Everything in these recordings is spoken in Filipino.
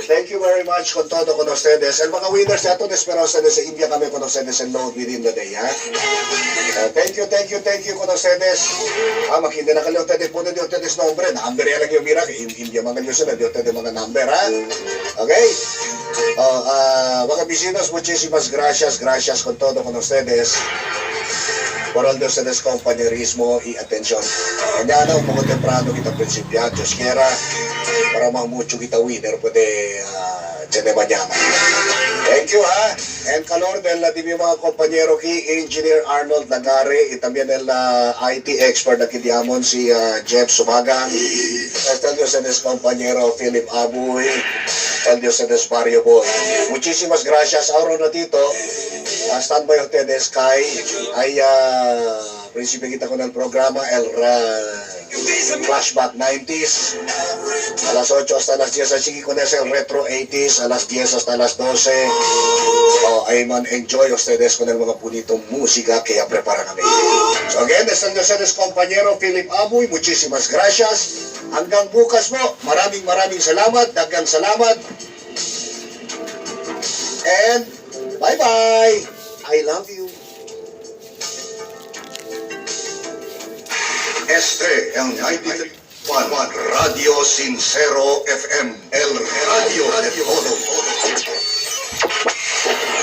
Thank you very much con todo con ustedes. El mga winners nato, espero ustedes sa India kami con ustedes and load within the day, ha? Thank you con ustedes. Makindi na kaliw ustedes po na di ustedes nombre. Number yan lang yung mira. India mga nyo sila, di ustedes mga number, ha? Okay? Mga bisinos, muchísimas gracias con todo con ustedes. Por all de ustedes compañerismo y atención. Mañana, un poco temprano kita principiar, Diyos quiera, para mucho kita winner, puede de mañana. Thank you, ha? En calor del di mi mga compañero ki, Engineer Arnold Nagare, y también el IT expert na kitiamon si Jeff Sumaga. El Dios en es compañero Philip Abuy, el Dios en es Mario Boy. Muchísimas gracias. Ahora ratito, standby ustedes kay ay principio kita con el programa el Flashback 90s a las 8 hasta las 10. Así con ese el Retro 80s a las 10 hasta las 12. Ayman, enjoy ustedes con el mga punitong música que ya preparan kami. So again, están ustedes compañero Philip Abuy, muchísimas gracias. Hanggang bukas mo, maraming salamat, daghang salamat. And bye-bye. I love you. Este el 93.1 Radio Sincero FM, el radio de todo.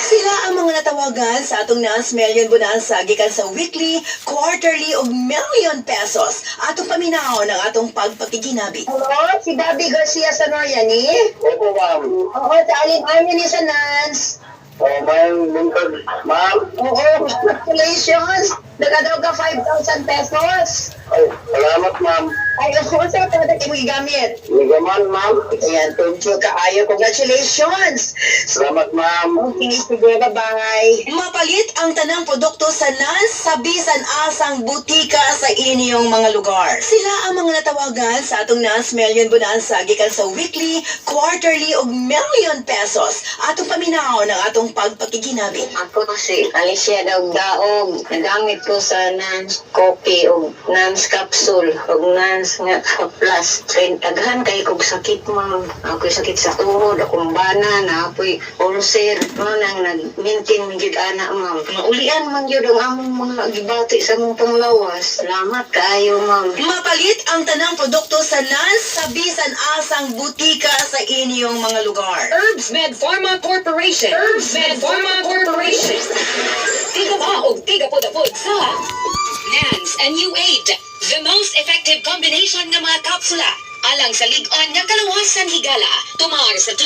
Sila ang mga natawagan sa atong Nas Million Bonanza gikan sa weekly, quarterly ug million pesos. Atong paminaw ng atong pagpakiginabi. Hello, si Bobby Garcia sa Noriani? Opo, ma'am. Oo, sa alin-alin ni sa Nans. Ma'am, lingkod. Ma'am. Oo, congratulations. Nagadaw ka 5,000 pesos. Ay, salamat, ma'am. Ay, ako sa ito mo gigamit. Ligaman, ma'am. Ayan, thank you kaayo. Congratulations. Salamat, ma'am. Okay, sige, bye-bye. Mapalit ang tanang produkto sa Nans sa bisan asang butika sa inyong mga lugar. Sila ang mga natawagan sa atong Nas Million Bonanza gikan sa weekly, quarterly ug million pesos. Atong paminaw ng atong pagpakiginabi. Ako si Alicia Daog-Daog. Nagamit ko sa Nans Coffee o Nans Capsule o Nans nga Plus. Kaya daghan kay kog sakit, ma'am. Ako'y sakit sa tuhod, akong bana, na ako'y ulcer. Nang nag-maintain migid ana, ma'am. Maulian man yun ang among mga gibati sa mong panglawas. Salamat kaayo, ma'am. Mapalit ang tanang produkto sa Nans sa bisan asang butika sa inyong mga lugar. Herbs Med Pharma Corporation. Herbs Med Pharma Corporation. Tiga ba o tiga po da po sa Nans and New Aid. The most effective combination ng mga kapsula. Alang sa ligon nga kalawasan higala. Tumar sa